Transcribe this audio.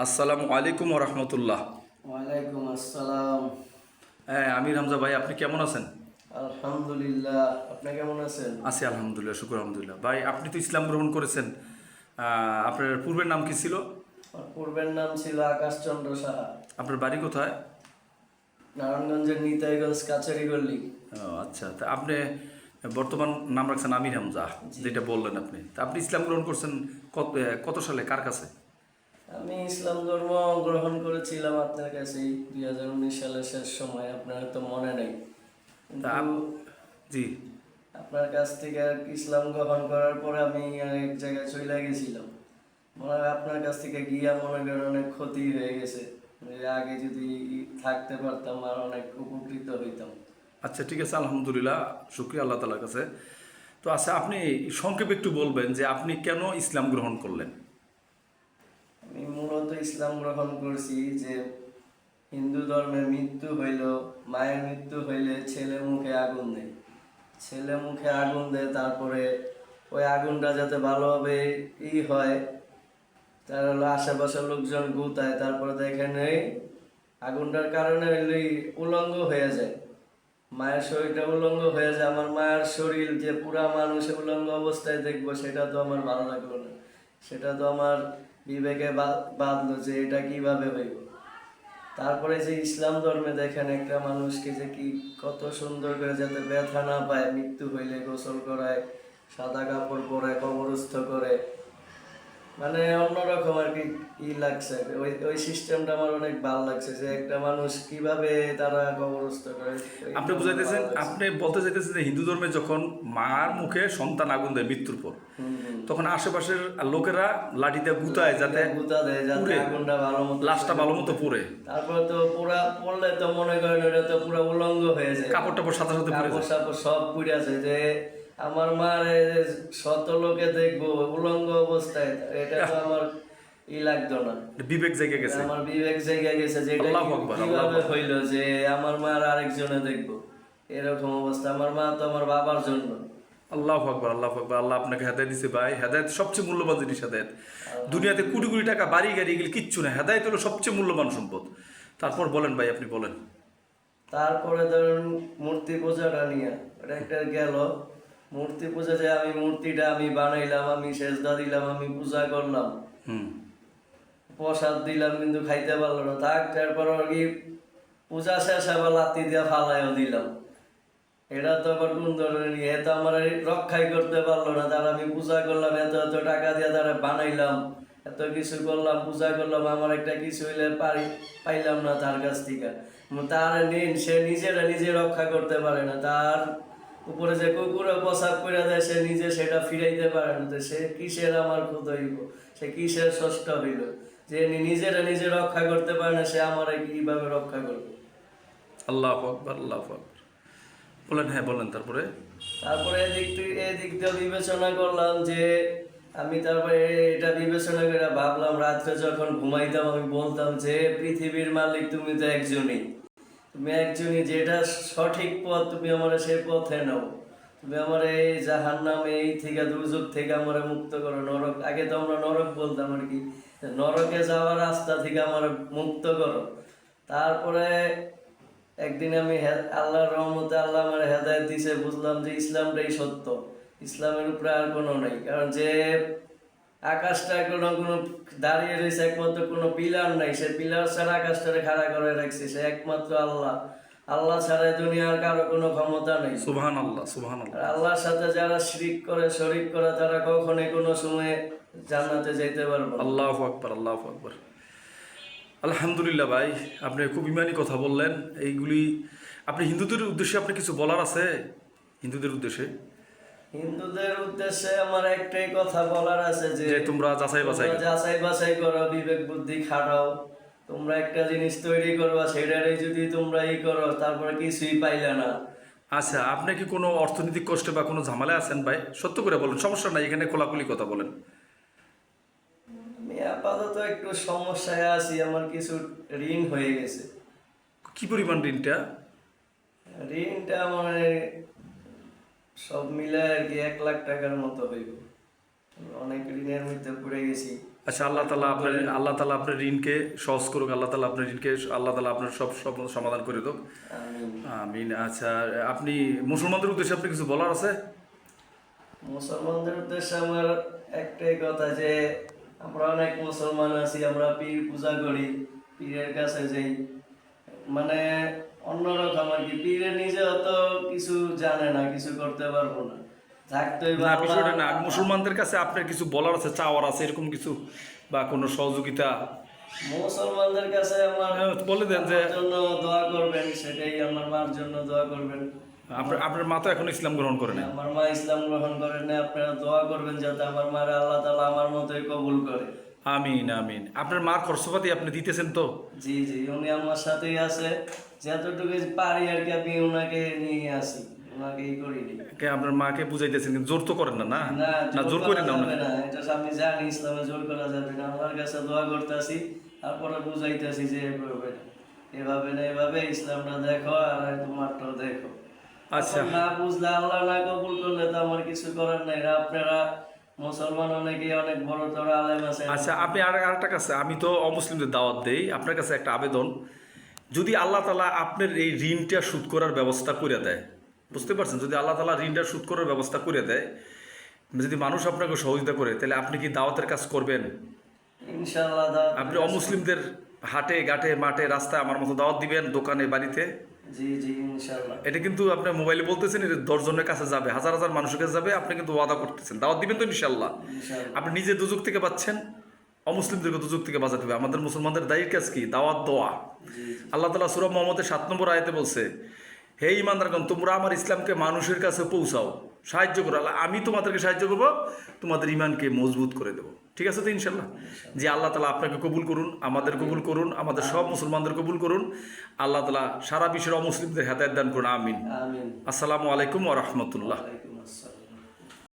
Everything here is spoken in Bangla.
আসসালামু আলাইকুম রহমতুল্লাহ। ওয়ালাইকুম আসসালাম। হ্যাঁ, আমির হামজা ভাই, আপনি কেমন আছেন? আলহামদুলিল্লাহ, আপনি কেমন আছেন? আছি আলহামদুলিল্লাহ, শুক্র আলহামদুলিল্লাহ। ভাই, আপনি তো ইসলাম গ্রহণ করেছেন। আপনার পূর্বের নাম কি ছিল? আমার পূর্বের নাম ছিল আকাশচন্দ্র সাহা। আপনার বাড়ি কোথায়? নারায়ণগঞ্জের নিতাইগঞ্জ কাছারি গল্লি। ও আচ্ছা, তা আপনি বর্তমান নাম রাখছেন আমির হামজা, জি। যেটা বললেন আপনি। তা আপনি ইসলাম গ্রহণ করছেন কত সালে, কার কাছে? আমি ইসলাম ধর্ম গ্রহণ করেছিলাম আপনার কাছেই 2019 সালের শেষ সময়, আপনার তো মনে নেই, তা কিন্তু জি। আপনার কাছ থেকে ইসলাম গ্রহণ করার পরে আমি এক জায়গায় চলে গেছিলাম। মনে হয় আপনার কাছ থেকে গিয়া মনে করেন অনেক ক্ষতি হয়ে গেছে। আগে যদি থাকতে পারতাম আর অনেক উপকৃত হইতাম। আচ্ছা, ঠিক আছে, আলহামদুলিল্লাহ, শুক্রিয়া আল্লাহ তালার কাছে। তো আচ্ছা, আপনি সংক্ষেপে একটু বলবেন যে আপনি কেন ইসলাম গ্রহণ করলেন? আমি মূলত ইসলাম গ্রহণ করছি যে হিন্দু ধর্মে মৃত্যু হইল, মায়ের মৃত্যু হইলে ছেলে মুখে আগুন দেয়। ছেলে মুখে আগুন দেয়, তারপরে ওই আগুনটা যাতে ভালোভাবে হয়, তার হলো আশেপাশের লোকজন গুতায়, তারপরে দেখেন এই আগুনটার কারণে হইলে উলঙ্গ হয়ে যায়, মায়ের শরীরটা উলঙ্গ হয়ে যায়। আমার মায়ের শরীর যে পুরা মানুষ উলঙ্গ অবস্থায় দেখবো, সেটা তো আমার ভালো লাগলো না। সেটা তো আমার বিবেকে বাঁধলো যে এটা কিভাবে হইব। তারপরে যে ইসলাম ধর্মে দেখেন একটা মানুষকে যে কি কত সুন্দর করে যাতে ব্যথা না পায়, মৃত্যু হইলে গোসল করায়, সাদা কাপড় পরে কবরস্থ করে, মানে অন্যরকম আর কি লাগছে। ওই ওই সিস্টেমটা আমার অনেক ভালো লাগছে যে একটা মানুষ কিভাবে তারা কবরস্থ করে। আপনি বুঝাইতেছেন, আপনি বলতে চাইতেছেন যে হিন্দু ধর্মে যখন মার মুখে সন্তান আগুন দেয় মৃত্যুর পর, তখন আশেপাশের লোকেরা লাঠি দিয়ে গুতায় যাতে গুতা দেয় যাতে পুড়ে আগুনটা ভালো মতো, লাশটা ভালো মতো পুড়ে। তারপরে তো পুরা পড়লে তো মনে করেন ওটা তো পুরা উলঙ্গ হয়ে যায়, কাপড় টাপড় সাথে সাথে পুড়ে কাপড় যায়। সাপড় সব পুড়ে আছে। যে আমার মার শত লোকে দেখবো উলঙ্গ অবস্থায়, এটা তো আমার লাগতো না। বিবেক জেগে গেছে। আমার বিবেক জেগে গেছে যে এটা আল্লাহু আকবার, আল্লাহু কিভাবে আকবার। হইলো যে আমার মার আরেকজনে দেখবো, এরকম অবস্থা। আমার মা তো আমার বাবার জন্য। আল্লাহু আকবার, আল্লাহু আকবার। আল্লাহ আপনাকে হেদায়েত দিছে ভাই। হেদায়েত সবচেয়ে মূল্যবান জিনিস। হেদায়েত দুনিয়াতে কোটি কোটি টাকা বাড়ি গাড়ি এগুলি কিচ্ছু না, হেদায়েত হলো সবচেয়ে মূল্যবান সম্পদ। তারপর বলেন ভাই, আপনি বলেন। তারপরে ধরুন মূর্তি পূজাটা নিয়ে ওটা একটা গেল। মূর্তি পূজা যে আমি মূর্তিটা আমি বানাইলাম, আমি সেজদা দিলাম, আমি পূজা করলাম, হুম। প্রসাদ দিলাম, কিন্তু খাইতে পারলো না। তারপর আর কি পূজা শেষ আবার লাত্তি দিয়ে ফালাইও দিলাম। এটা তো আবার কোন ধরনের এ তো আমার রক্ষাই করতে পারলো না। তার আমি পূজা করলাম, এত এত টাকা দিয়ে তারা বানাইলাম, এত কিছু করলাম, পূজা করলাম, আমার একটা কিছু হইলে পাইলাম না তার কাছ থেকে। তার নিন সে নিজেরা নিজে রক্ষা করতে পারে না, তার উপরে যে কুকুরে প্রসাব করে দেয় সে নিজে সেটা ফিরাইতে পারে না, তো সে কিসের আমার ক্ষত হইব, সে কিসের ষষ্ঠ হইল? যে নিজেরা নিজে রক্ষা করতে পারে না, সে আমার কিভাবে রক্ষা করবে? আল্লাহু আকবার, আল্লাহু আকবার। বলেন, হ্যাঁ বলেন, তারপরে। তারপরে এদিক দিয়ে বিবেচনা করলাম যে আমি তারপরে এটা বিবেচনা করে ভাবলাম, রাত্রে যখন ঘুমাইতাম আমি বলতাম যে পৃথিবীর মালিক তুমি তো একজনই, তুমি একজনই, যেটা সঠিক পথ তুমি আমার সেই পথে নাও, তুমি আমার এই জাহান্নাম এই থেকে দুর্যোগ থেকে আমার মুক্ত করো, নরক আগে তো আমরা নরক বলতাম আর কি, নরকে যাওয়ার রাস্তা থেকে আমার মুক্ত করো। তারপরে একদিন আমি আল্লাহর রহমতে আল্লাহ আমার হেদায়েত দিছে, বুঝলাম যে ইসলামটাই সত্য, ইসলামের উপরে আর কোনো নাই। কারণ যে আকাশটা কোনো দাঁড়িয়ে রয়েছে একমাত্র কোনো পিলার নাই, সে পিলার ছাড়া আকাশটারে খাড়া করে রাখছে সে একমাত্র আল্লাহ। আল্লাহ ছাড়া দুনিয়ার কারো কোনো ক্ষমতা নেই। সুবহানাল্লাহ, সুবহানাল্লাহ। আর আল্লাহর সাথে যারা শিরক করে, শরীক করে, তারা কখনোই কোনো সময়ে জান্নাতে যাইতে পারবে না। আল্লাহু আকবার, আল্লাহু আকবার। আলহামদুলিল্লাহ ভাই, আপনি খুব ইমানি কথা বললেন। এইগুলি আপনি হিন্দুদের উদ্দেশ্যে আপনি কিছু বলার আছে? হিন্দুদের উদ্দেশ্যে হিন্দুদের উদ্দেশ্যে আমার একটাই কথা বলার আছে যে যে তোমরা যাচাই বাছাই তোমরা যাচাই বাছাই করো, বিবেক বুদ্ধি খাটাও। তোমরা একটা জিনিস তৈরি করবা, সেটারই যদি তোমরা করো, তারপরে কিছুই পাইলে না। আচ্ছা, আপনি কি কোনো অর্থনৈতিক কষ্টে বা কোনো ঝামেলায় আছেন ভাই? সত্য করে বলেন, সমস্যা নাই, এখানে খোলাখুলি কথা বলেন। আমি আপাতত একটু সমস্যায় আছি, আমার কিছু ঋণ হয়ে গেছে। কি পরিমাণ ঋণটা? ঋণটা মানে সব মিলে আর কি 1 লাখ টাকার মতো হইব। আমি অনেক ঋণের মধ্যে পড়ে গেছি। আচ্ছা, আল্লাহ তালা আপনার ঋণকে সহজ করুক, আল্লাহ তালা আপনার ঋণকে, আল্লাহ তালা আপনার সব সব সমাধান করে দেব। আমিন। আমিন। আচ্ছা, আপনি মুসলমানদের উদ্দেশ্যে আপনি কিছু বলার আছে? মুসলমানদের উদ্দেশ্যে আমার একটাই কথা যে আমরা অনেক মুসলমান আছি, আমরা পীর পূজা করি, পীরের কাছে যাই, মানে অন্যরকম আর কি। পীরে নিজেও তো কিছু জানে না, কিছু করতে পারবো না, থাকতেই না, বিষয়টা না, মুসলমানদের কাছে আপনার কিছু বলার আছে, চাওয়ার আছে, এরকম কিছু বা কোনো সহযোগিতা মুসলমানদের কাছে আমার বলে দেন যে আমার জন্য দোয়া করবেন, সেটাই। আমার মার জন্য দোয়া করবেন। আপনার মা তো এখন ইসলাম গ্রহণ করে না। আমার মা ইসলাম গ্রহণ করেন না, আপনারা দোয়া করবেন যাতে আমার মারা আল্লাহ তাআলা আমার মতোই কবুল করে। আমিন আমিন। আপনার মার খরচপাতি আপনি দিতেছেন তো? জি জি, উনি আমার সাথেই আছে, যতটুকু পারি আর কি আমি ওনাকে নিয়ে আসি, ওনাকেই করিনি। আপনার মাকে বুঝাইতেছেন, কিন্তু জোর তো করেন না, না না, না জোর করেন না যাবে না, এটা আমি জানি ইসলামে জোর করা যাবে না। আল্লাহর কাছে দোয়া করতেছি, তারপরে বুঝাইতেছি যে এভাবে না, এভাবে না, এভাবে ইসলামটা দেখো আর তোমারটাও দেখো। আচ্ছা। এখন না বুঝলে, আল্লাহ না কবুল করলে তো আমার কিছু করার নাই। আপনারা মুসলমান অনেকেই অনেক বড় বড় আলেম আছে। আচ্ছা, আপনি আরেকটা কাছে, আমি তো অমুসলিমদের দাওয়াত দেই, আপনার কাছে একটা আবেদন, যদি আল্লাহ তালা আপনার এই ঋণটা শোধ করার ব্যবস্থা করে দেয়, বুঝতে পারছেন, যদি আল্লাহ তালা ঋণটা শোধ করার ব্যবস্থা করে দেয়, যদি মানুষ আপনাকে সহযোগিতা করে, তাহলে আপনি কি দাওয়াতের কাজ করবেন? ইনশাআল্লাহ আপনি অমুসলিমদের হাটে ঘাটে মাঠে রাস্তায় আমার মতো দাওয়াত দিবেন, দোকানে বাড়িতে? জি জি, ইনশাআল্লাহ। এটা কিন্তু আপনি মোবাইলে বলতেছেন, এটা 10 জনের কাছে যাবে, হাজার হাজার মানুষের কাছে যাবে, আপনি কিন্তু ওয়াদা করতেছেন দাওয়াত দিবেন তো ইনশাল্লাহ? ইনশাআল্লাহ। আপনি নিজে দুজক থেকে পাচ্ছেন, অমুসলিমদেরকে দুজক থেকে বাঁচাতে হবে। আমাদের মুসলমানদের দায়ির কাজ কি? দাওয়াত দেওয়া। জি আল্লাহ তাআলা সূরা মুহাম্মদের 7 নম্বর আয়াতে বলছে, হে ঈমানদারগণ, তোমরা আমার ইসলামকে মানুষের কাছে পৌঁছাও, সাহায্য করো, আল্লাহ আমি তোমাদেরকে সাহায্য করবো, তোমাদের ঈমানকে মজবুত করে দেবো। ঠিক আছে তো ইনশাল্লাহ? যে আল্লাহ তাআলা আপনাকে কবুল করুন, আমাদের কবুল করুন, আমাদের সব মুসলমানদের কবুল করুন। আল্লাহ তাআলা সারা বিশ্বের অমুসলিমদের হেদায়েত দান করুন। আমিন। আমিন। আসসালামু আলাইকুম ওয়া রাহমাতুল্লাহ। ওয়ালাইকুম আসসালাম।